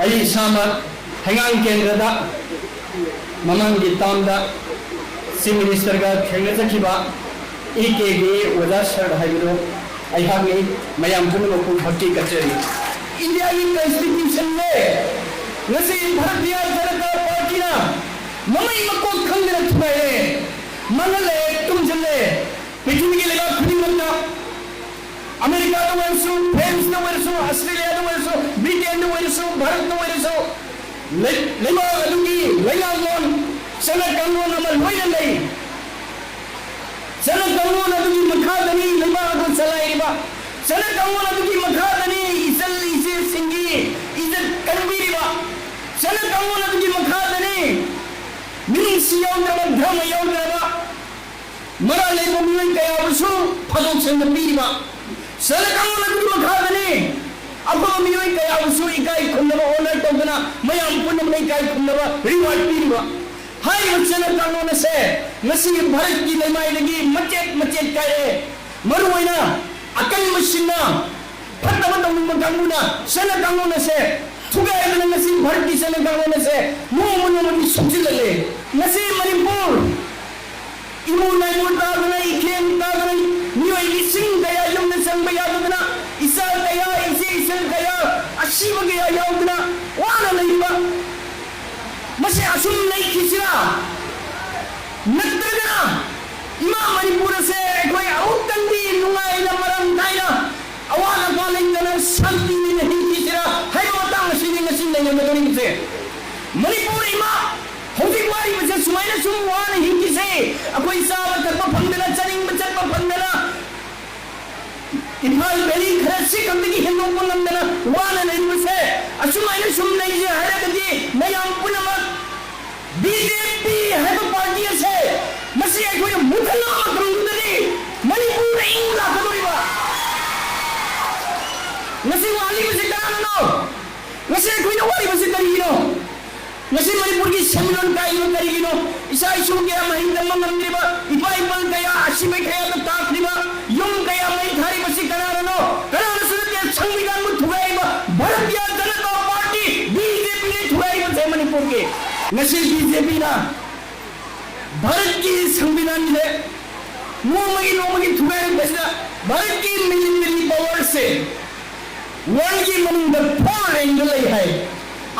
आई सामा हेंगांग केंद्र ममंग की ताम चीफ मिनिस्टर का खेलने चखिबा इके गे ओजा सर हाइबिरो अहांगी मयाम पुनमको भक्ति कचरी इंडिया की कॉन्स्टिट्यूशन में नसी भारतीय जनता पार्टी ना ममई मको खंगरे थुबाए मंगले तुमजले पृथ्वी के लेगा खुदी मन्ना अमेरिका तो वर्षो फ्रांस तो वर्षो ऑस्ट्रेलिया तो वर्षो ब्रिटेन तो वर्षो भारत तो वर्षो लेमा अदुगी लेगा लोन सनक कानून अमल होय नहीं सनक कानून अदुगी मखादनी लेमा अदु सलाइबा सनक कानून अदुगी मखादनी इसल इसे सिंगी इज्जत कनबीबा सनक कानून अदुगी मखादनी मिनिसी यौद्रबा धर्म यौद्रबा मरा लेबो मिय कयाबसु फदोक संगबीबा सनक कानून अदुगी मखादनी अब मिय कयाबसु इकाई खुनबा ऑनर तोदना मयाम पुनम नै इकाई खुनबा रिवार्ड पीबा हाई वचन कानून से नसी भारत की लेमाइदगी मचेत मचेत काए मरुइना अकल मशिना फटबन दम कानूना सन कानून से थुगायदन नसी भारत की सन कानून से मुमुन सुजिलले नसी मणिपुर इमु नाइमुता गना इखेम तागना नियोय लिसिंग गया युम संग यादना इसा गया इसे इसल गया अशीव गया यादना वाना लेबा मसे असुम नहीं खिसरा नत्रगना इमा मणिपुर से कोई औतंदी नुंगाई न मरम नाइना अवाना पालिंगना शांति नहीं खिसरा है वता मसीनी नसिन नहीं मदनी से मणिपुर इमा होगी वारी मसे सुमाइना सुम वान ही किसे अकोई साव करपा फंदना चरिंग बचपा फंदना इमाल बेली खरसी कंदगी हिंदू पुनंदना वाना नहीं मसे असुमाइना सुम नहीं जे हरगदी मयाम पुनमा बीजेपी है तो पार्टी से मसी कोई मुखला कंदनी मणिपुर इंगला कदोरिबा मसी वाली मसी कानो मसी कोई वाली मसी करिनो मसी मणिपुर की सम्मेलन का इनो करिनो ईसा इशु के महिंद्र मंगमदिबा इपाई बल गया आशिमे खया तो ताकदिबा युम गया मई थारी मसी करारनो करार सुरते संविधान को थुगाइबा भारतीय जनता पार्टी बीजेपी ने थुगाइबा थे मणिपुर के नसी बीजेपी ना भारत की संविधान है नोमगी थुगाए बेसना भारत की मिलिट्री पावर से वर्ल्ड की मनी द फोर एंगल है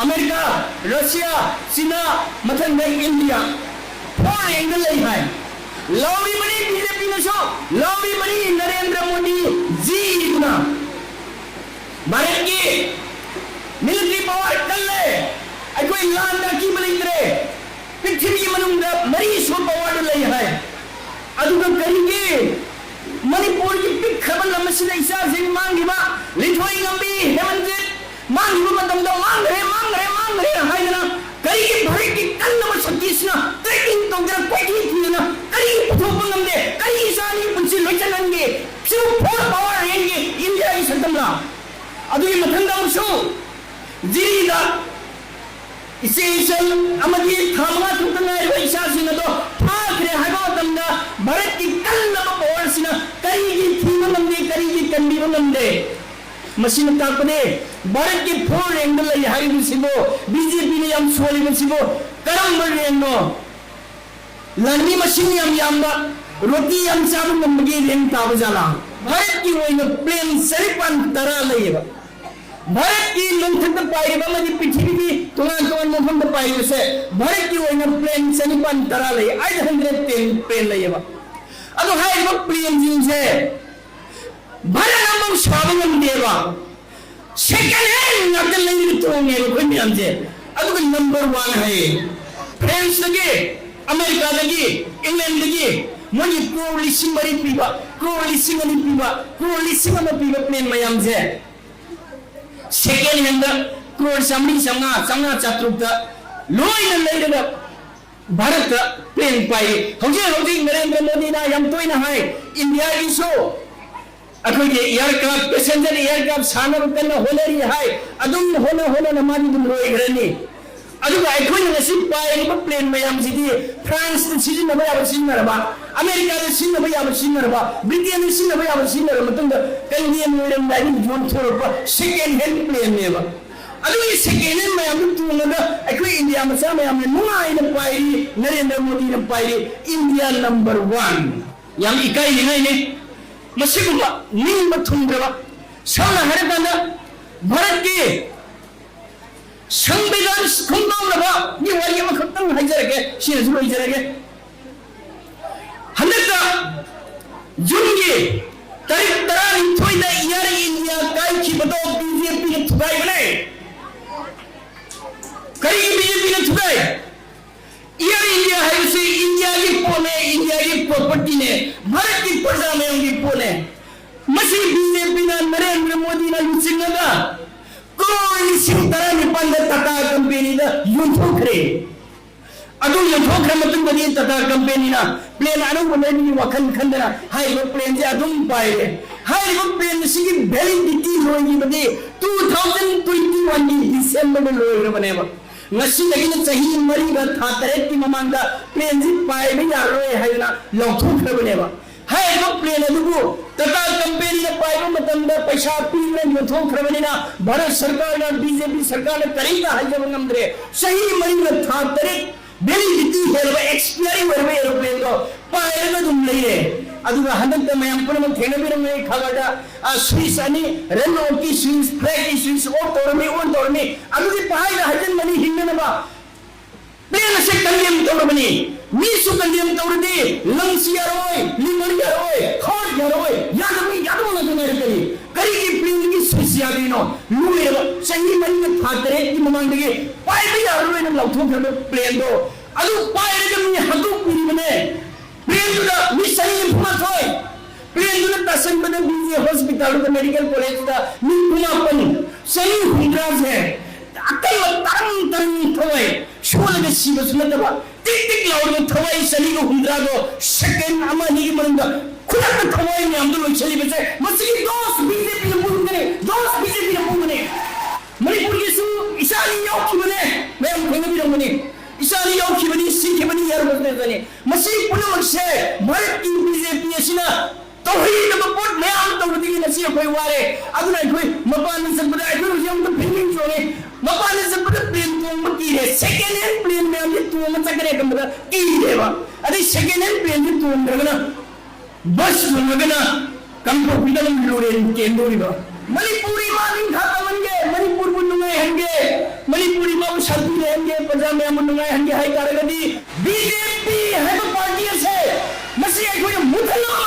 अमेरिका रशिया चीना मथन इंडिया फोर एंगल है लॉबी बनी बीजेपी ने शो लॉबी बनी नरेंद्र मोदी जी ना भारत की मिलिट्री पावर कल कोई लांदा की बलिंद्रे पृथ्वी मनुंग मरी सो पावर ले है अदुगा करिगे मणिपुर की पिक खबर लमसिना इसा से मांगिबा लिथोई गंबी हेमंत मांगिबा मतम दो मांग रहे हाइना करिगे भरे की कन्नम सतीसना ट्रेकिंग तो जरा कोई थीना करी पुथोप नंदे करी सानी पुंसी लोचनंगे सिर्फ फोर पावर रहेंगे इंडिया की सतमला अदुगी मथंदा मुसो जीदा इसे इसल अमदी थामगा तुतना इसा सिना तो फाखरे हागो तमना भारत की कन्नम पावर सिना करी की थीम नंदे करी की कंदी नंदे मशीन तापने भारत की फोर एंगल है हाई मुसिबो बीजेपी ने हम सोली मुसिबो करम बरेनो लंडी मशीन यामबा रोटी हम चाबु नंबगे रेन ताबजाला भारत की ओइनो प्लेन सरिपन तरा लेबा भारत की लंथन पाइबा मदी पृथ्वी की तुंगान मफम पाइबे से भारत की ओइनो प्लेन सरिपन तरा ले 810 प्लेन लेबा अदो हाइबा प्लेन जिनसे भारत हम शाबम देवा सेकंड हैंड नकल नहीं तोंगे कोई भी हमसे अदो नंबर 1 है फ्रांस लगे अमेरिका लगे इंग्लैंड लगे मुझे क्रोर लिसिंग मरी पीबा क्रोर लिसिंग नहीं पीबा क्रोर लिसिंग में पीबा प्लेन मयाम से सेकंड हैंड क्रोर समरी संगा चतुर्थ लोई न लेगा भारत प्लेन पाई हौजे नरेंद्र मोदी ना यम तोई ना है इंडिया की शो अखोगे एयरक्राफ्ट पैसेंजर एयरक्राफ्ट सानब कन होलेरी है अदुम होना न मानी दुम रोई घरनी अदुगा अखोई नसी पाई प्लेन मयाम सिदी फ्रांस सिदी न बया सिनरबा अमेरिका ने सिन बया सिनरबा ब्रिटेन ने सिन बया सिनरबा मतंग कलियन वेरम दाई जोन थोरबा सेकंड हैंड प्लेन नेबा अदुगी सेकेंड हैंड मैम तुंगना अखोई इंडिया मचा मैम नुंगाइना पाइरी नरेंद्र मोदी ने पाइरी इंडिया नंबर 1 याम इकाई लिंगाई ने मसिगुमा निंग थुंद्रबा सामना हरकांदा भारत के संविधान खुंदावरबा नि वारी अमा खत्तम हाइजरगे सिनसु लोइजरगे हंदका जुनगे तारीख 13 दा इयार इंडिया काई खिबदो बीजेपी ने थुगाई बने करी बीजेपी ने थुगाई इयार इंडिया है से इंडिया की पोने इंडिया की प्रॉपर्टी ने भारत की प्रजा में उनकी पोने मसी बीजेपी ना नरेंद्र मोदी ना लुचिंगा कोई सिंतरा निपंद तथा कंपनी दा युद्धोखरे अदु युद्धोखरे मतुंग बदी तथा कंपनी ना प्लेन अनु बनेनी वखन खंदना हाई वो प्लेन जे अदुम पाए हाई वो प्लेन सिगी वैलिडिटी लोई बदी 2021 की दिसंबर में लोई बनेबा ngasi lagi na sahi mari ga tha tare ki mamanga plane ji pai me ya roe hai na longthuk khabne ba hai no plane adu ko tata company na pai ko matam da paisa pi na longthuk khabne na bharat sarkar na bjp sarkar na tarika hai jab ngamdre sahi mari ga tha tare validity helba expiry werbe aeroplane ko pai na dum lai re aduga handak mayam pun thena me khagada swiss ani renault ki swiss flag ki swiss or tormi on tormi adugi pai na hajan mani hinna ba plane se kandiyam tormani mi su kandiyam tordi langsi yaroi limari yaroi khod yaroi yadami yadama na kari kari ki plane ki swiss yadino luwe ba sahi mani na thatre ki mamandege pai bi yaroi na lautho phebe plane do adu pai re jam ni hadu puri bane plane दुना mission information होय plane दुना तसन बने बीजे hospital द medical college दा निपुणापन सही हुंद्राज है अकल तरंग तरंग थोय शोल के सीब सुनदबा टिक टिक लाउड में थोय सली को हुंद्रा दो सेकंड अमा नि मंद खुला में थोय ने हम लोग चली बचे मसी दोस्त बीजेपी ने बुंगने दोस्त बीजेपी ने बुंगने मणिपुर की सु ईशानी योक बने मैं हम खेंगे भी रंगने ईशानी योक बनी सिंह बनी यार बने बने मसी पुनः से भारत की बीजेपी असिना तौहीद बपोट मैं आम तौरदी नसी कोई वारे अदुना कोई मपान से बदा कोई हम तो फिल्मिंग जोने मपान से बदा प्लेन तो मकी रे सेकंड हैंड प्लेन में हम तो मत करे कमरा की देवा अरे सेकंड हैंड प्लेन तो रगना बस रगना कंपो फिदम लोरे के लोरीबा मणिपुरी मानिंग खाता मंगे मणिपुर बुनुंगे हंगे मणिपुरी माउ शांति रहेंगे प्रजा में मुनुंगे हंगे हाई कारगदी बीजेपी है तो पार्टी से मसी कोई मुथला